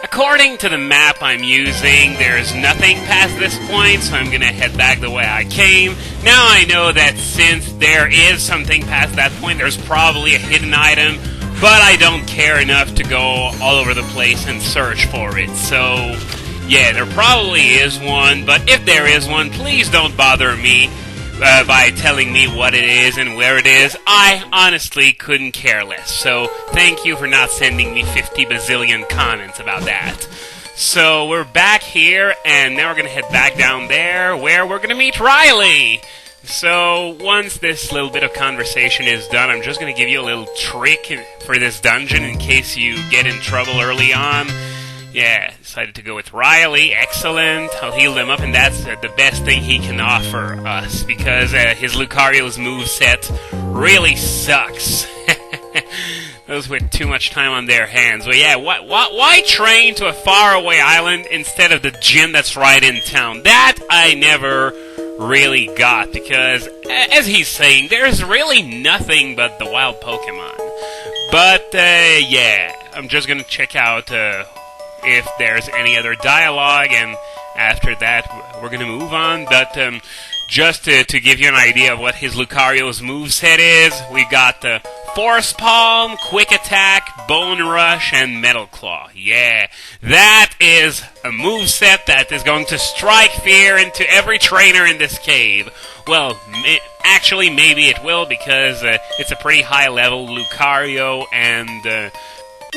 according to the map I'm using, there's nothing past this point, so I'm gonna head back the way I came. Now I know that since there is something past that point, there's probably a hidden item, but I don't care enough to go all over the place and search for it. So, yeah, there probably is one, but if there is one, please don't bother me by telling me what it is and where it is. I honestly couldn't care less. So, thank you for not sending me 50 bazillion comments about that. So, we're back here, and now we're going to head back down there, where we're going to meet Riley. So, once this little bit of conversation is done, I'm just going to give you a little trick for this dungeon in case you get in trouble early on. Yeah, decided to go with Riley. Excellent. I'll heal them up, and that's the best thing he can offer us, because his Lucario's moveset really sucks. Those with too much time on their hands. But yeah, why train to a faraway island instead of the gym that's right in town? That I never really got, because, as he's saying, there's really nothing but the wild Pokemon. But, yeah, I'm just gonna check out, if there's any other dialogue, and after that, we're gonna move on. But, just to give you an idea of what his Lucario's moveset is, we got the Force Palm, Quick Attack, Bone Rush, and Metal Claw. Yeah, that is a moveset that is going to strike fear into every trainer in this cave. Well, actually, maybe it will, because it's a pretty high-level Lucario, and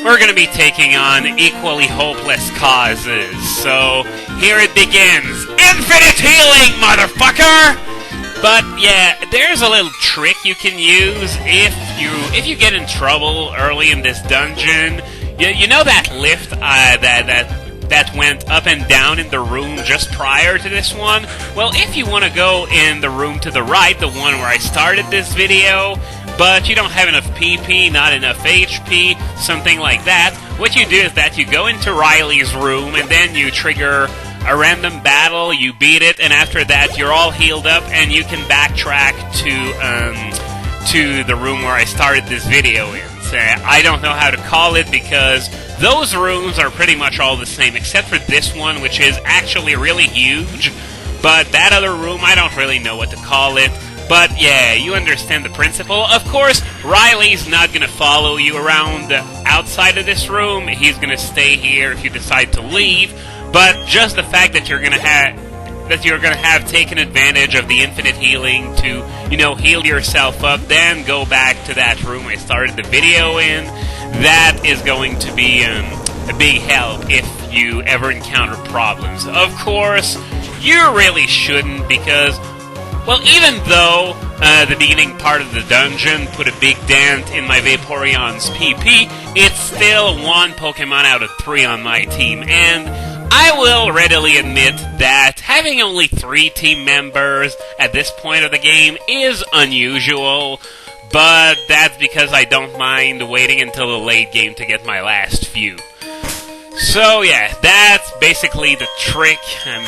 we're going to be taking on equally hopeless causes. So, here it begins. Infinite healing, motherfucker! But, yeah, there's a little trick you can use if you get in trouble early in this dungeon. You know that lift that went up and down in the room just prior to this one? Well, if you want to go in the room to the right, the one where I started this video, but you don't have enough PP, not enough HP, something like that, what you do is that you go into Riley's room, and then you trigger a random battle, you beat it, and after that you're all healed up, and you can backtrack to the room where I started this video in. So, I don't know how to call it, because those rooms are pretty much all the same, except for this one, which is actually really huge, but that other room, I don't really know what to call it. But yeah, you understand the principle. Of course, Riley's not going to follow you around outside of this room. He's going to stay here if you decide to leave. But just the fact that you're going to have taken advantage of the infinite healing to, heal yourself up, then go back to that room I started the video in, that is going to be a big help if you ever encounter problems. Of course, you really shouldn't, because, well, even though the beginning part of the dungeon put a big dent in my Vaporeon's PP, it's still one Pokemon out of 3 on my team, and I will readily admit that having only 3 team members at this point of the game is unusual, but that's because I don't mind waiting until the late game to get my last few. So yeah, that's basically the trick. I'm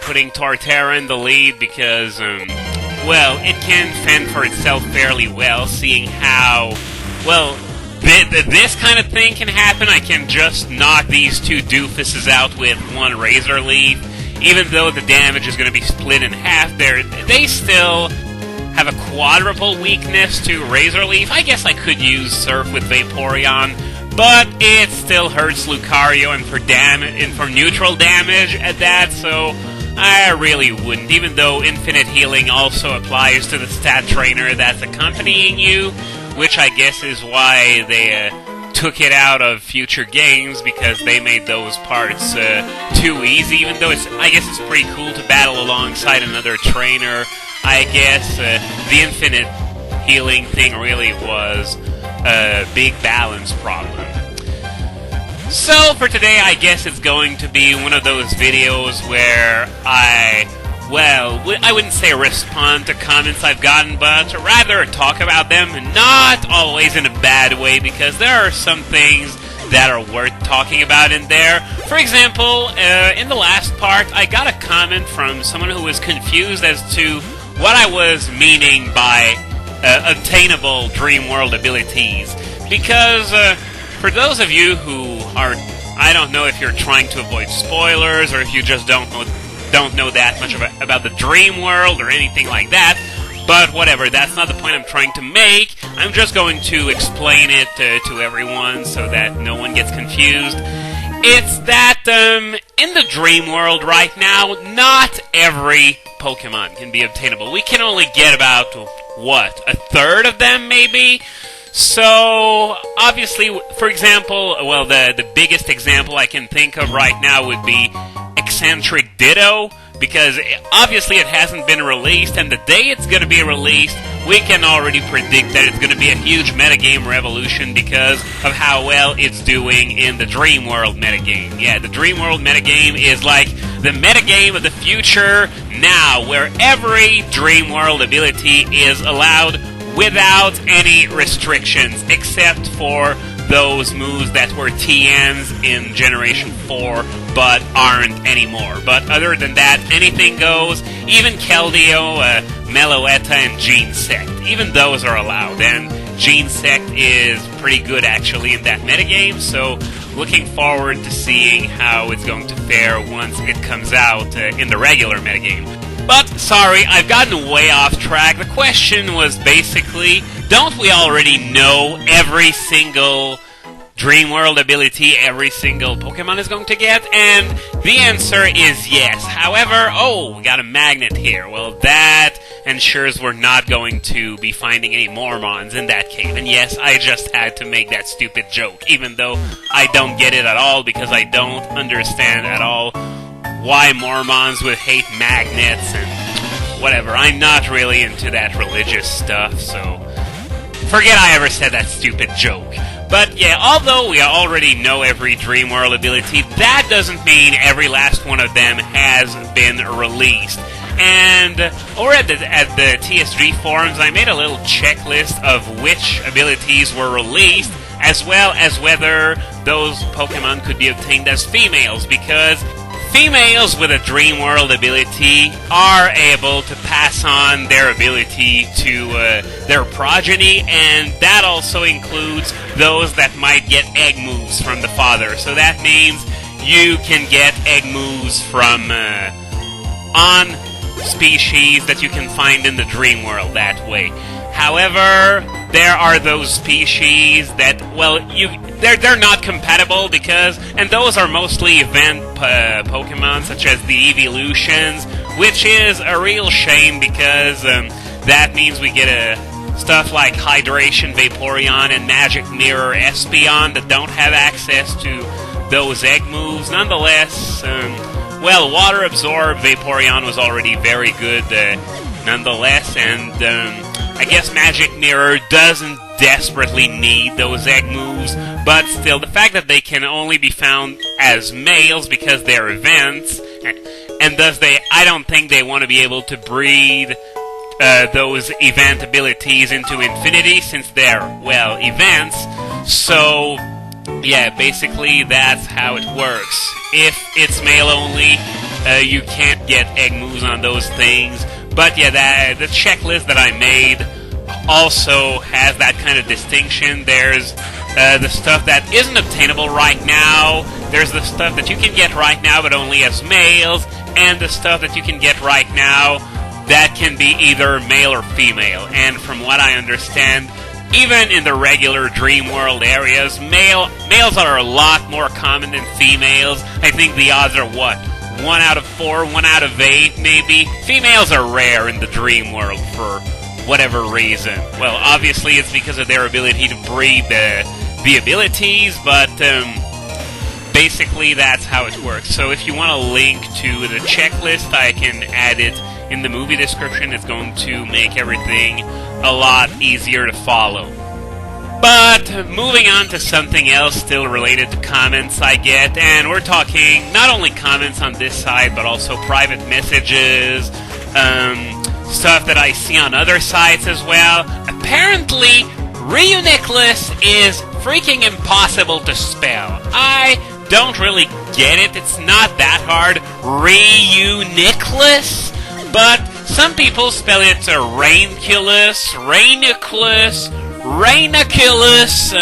putting Torterra in the lead because, well, it can fend for itself fairly well, seeing how, well, this kind of thing can happen. I can just knock these 2 doofuses out with 1 Razor Leaf. Even though the damage is going to be split in half, they still have a quadruple weakness to Razor Leaf. I guess I could use Surf with Vaporeon, but it still hurts Lucario and for neutral damage at that, so I really wouldn't, even though Infinite Healing also applies to the stat trainer that's accompanying you, which I guess is why they took it out of future games, because they made those parts too easy, even though I guess it's pretty cool to battle alongside another trainer. I guess the Infinite Healing thing really was a big balance problem. So, for today, I guess it's going to be one of those videos where I wouldn't say respond to comments I've gotten, but rather talk about them, not always in a bad way, because there are some things that are worth talking about in there. For example, in the last part, I got a comment from someone who was confused as to what I was meaning by obtainable Dream World abilities, because for those of you who are I don't know if you're trying to avoid spoilers or if you just don't know that much about the dream world or anything like that. But whatever, that's not the point I'm trying to make. I'm just going to explain it to everyone so that no one gets confused. It's that in the dream world right now, not every Pokemon can be obtainable. We can only get about, what, a third of them maybe? So, obviously, for example, well, the biggest example I can think of right now would be Eccentric Ditto, because obviously it hasn't been released, and the day it's going to be released, we can already predict that it's going to be a huge metagame revolution because of how well it's doing in the Dream World metagame. Yeah, the Dream World metagame is like the metagame of the future now, where every Dream World ability is allowed without any restrictions, except for those moves that were TNs in Generation 4 but aren't anymore. But other than that, anything goes. Even Keldeo, Meloetta, and Gene Sect. Even those are allowed. And Gene Sect is pretty good actually in that metagame, so looking forward to seeing how it's going to fare once it comes out in the regular metagame. But, sorry, I've gotten way off track. The question was basically, don't we already know every single Dream World ability every single Pokemon is going to get? And the answer is yes. However, we got a magnet here. Well, that ensures we're not going to be finding any Mormons in that cave. And yes, I just had to make that stupid joke, even though I don't get it at all, because I don't understand at all why Mormons would hate magnets and whatever. I'm not really into that religious stuff, so forget I ever said that stupid joke. But yeah, although we already know every Dream World ability, that doesn't mean every last one of them has been released. And over at the TSG forums, I made a little checklist of which abilities were released, as well as whether those Pokemon could be obtained as females, because females with a Dream World ability are able to pass on their ability to their progeny, and that also includes those that might get egg moves from the father. So that means you can get egg moves from on species that you can find in the Dream World that way. However, there are those species that, well, they're not compatible because, and those are mostly event Pokemon, such as the Evolutions, which is a real shame because that means we get stuff like Hydration Vaporeon and Magic Mirror Espeon that don't have access to those egg moves. Nonetheless, well, Water Absorb Vaporeon was already very good nonetheless, and I guess Magic Mirror doesn't desperately need those egg moves, but still, the fact that they can only be found as males because they're events, and thus I don't think they want to be able to breed those event abilities into infinity, since they're, well, events. So, yeah, basically that's how it works. If it's male only, you can't get egg moves on those things. But yeah, the checklist that I made also has that kind of distinction. There's the stuff that isn't obtainable right now, there's the stuff that you can get right now but only as males, and the stuff that you can get right now that can be either male or female. And from what I understand, even in the regular Dream World areas, males are a lot more common than females. I think the odds are, what, 1 out of 4, 1 out of 8, maybe? Females are rare in the Dream World for whatever reason. Well, obviously it's because of their ability to breed the abilities, but basically that's how it works. So if you want a link to the checklist, I can add it in the movie description. It's going to make everything a lot easier to follow. But moving on to something else still related to comments I get, and we're talking not only comments on this side, but also private messages, stuff that I see on other sites as well. Apparently, Reuniclus is freaking impossible to spell. I don't really get it. It's not that hard. Reuniclus? But some people spell it Rainculus, Rainiclus, Rainiculus.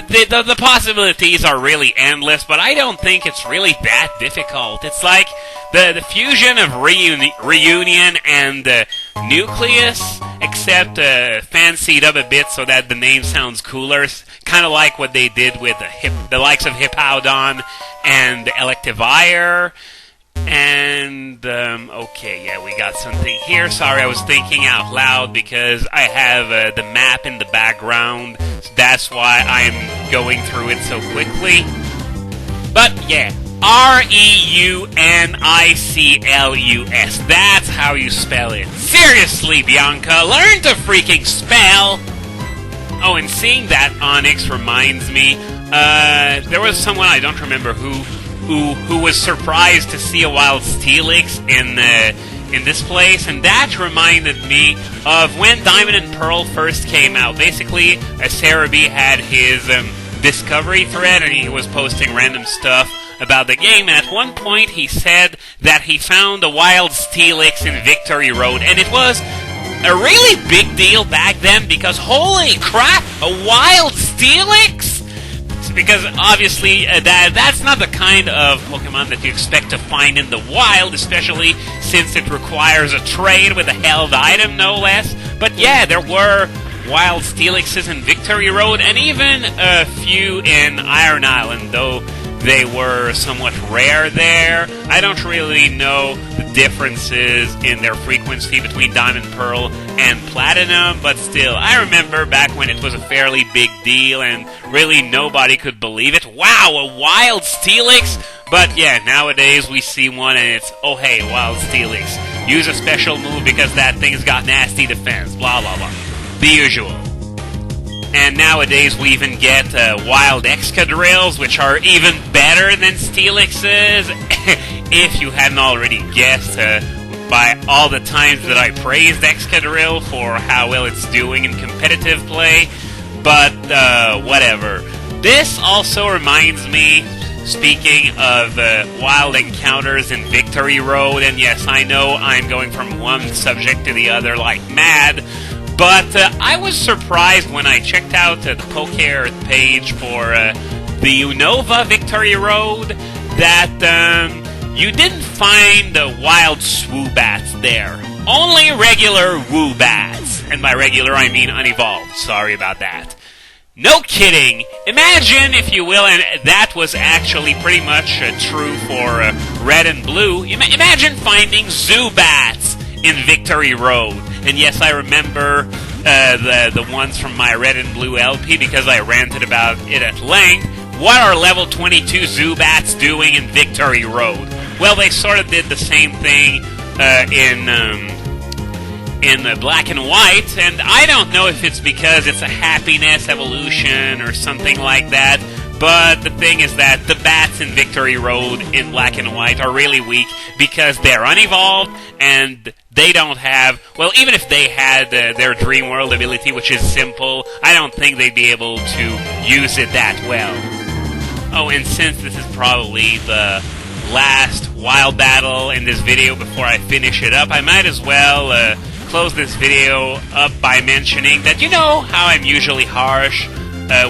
the possibilities are really endless, but I don't think it's really that difficult. It's like the fusion of Reunion and Nucleus, except fancied up a bit so that the name sounds cooler. Kind of like what they did with the likes of Hippowdon and Electivire. And, okay, yeah, we got something here. Sorry, I was thinking out loud because I have the map in the background. So that's why I'm going through it so quickly. But, yeah, Reuniclus. That's how you spell it. Seriously, Bianca, learn to freaking spell! Oh, and seeing that Onyx reminds me, there was someone, I don't remember who was surprised to see a wild Steelix in this place, and that reminded me of when Diamond and Pearl first came out. Basically, Cerebi had his discovery thread, and he was posting random stuff about the game, and at one point he said that he found a wild Steelix in Victory Road, and it was a really big deal back then, because holy crap, a wild Steelix? Because obviously that's not the kind of Pokemon that you expect to find in the wild, especially since it requires a trade with a held item, no less. But yeah, there were wild Steelixes in Victory Road, and even a few in Iron Island, though they were somewhat rare there. I don't really know the differences in their frequency between Diamond, Pearl, and Platinum, but still, I remember back when it was a fairly big deal, and really nobody could believe it. Wow, a wild Steelix? But yeah, nowadays we see one and it's, oh hey, wild Steelix. Use a special move because that thing's got nasty defense, blah blah blah. The usual. And nowadays we even get wild Excadrills, which are even better than Steelixes. If you hadn't already guessed by all the times that I praised Excadrill for how well it's doing in competitive play. But whatever. This also reminds me, speaking of wild encounters in Victory Road, and yes, I know I'm going from one subject to the other like mad, but I was surprised when I checked out the PokeEarth page for the Unova Victory Road that you didn't find the wild Swoobats there. Only regular Woobats. And by regular, I mean unevolved. Sorry about that. No kidding. Imagine, if you will, and that was actually pretty much true for Red and Blue. Imagine finding Zubats in Victory Road. And yes, I remember the ones from my Red and Blue LP because I ranted about it at length. What are level 22 Zubats doing in Victory Road? Well, they sort of did the same thing in Black and White, and I don't know if it's because it's a happiness evolution or something like that, but the thing is that the bats in Victory Road in Black and White are really weak because they're unevolved, and they don't have, well, even if they had their Dream World ability, which is simple, I don't think they'd be able to use it that well. Oh, and since this is probably the last wild battle in this video before I finish it up, I might as well close this video up by mentioning that you know how I'm usually harsh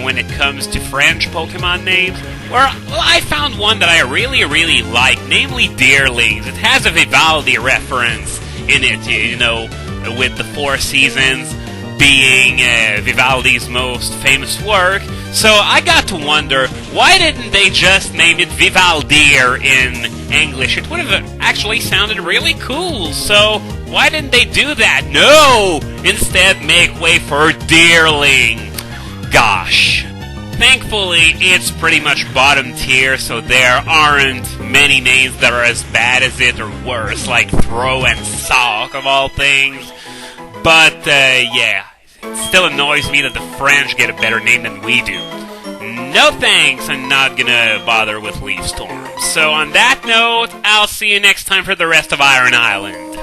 when it comes to French Pokemon names? Well, I found one that I really, really like, namely Deerlings. It has a Vivaldi reference in it, you know, with the Four Seasons being Vivaldi's most famous work. So I got to wonder, why didn't they just name it Vivaldier in English? It would have actually sounded really cool. So why didn't they do that? No! Instead, make way for Deerling. Gosh. Thankfully, it's pretty much bottom tier, so there aren't many names that are as bad as it or worse, like Throw and Sock of all things. But, yeah, it still annoys me that the French get a better name than we do. No thanks, I'm not gonna bother with Leaf Storm. So on that note, I'll see you next time for the rest of Iron Island.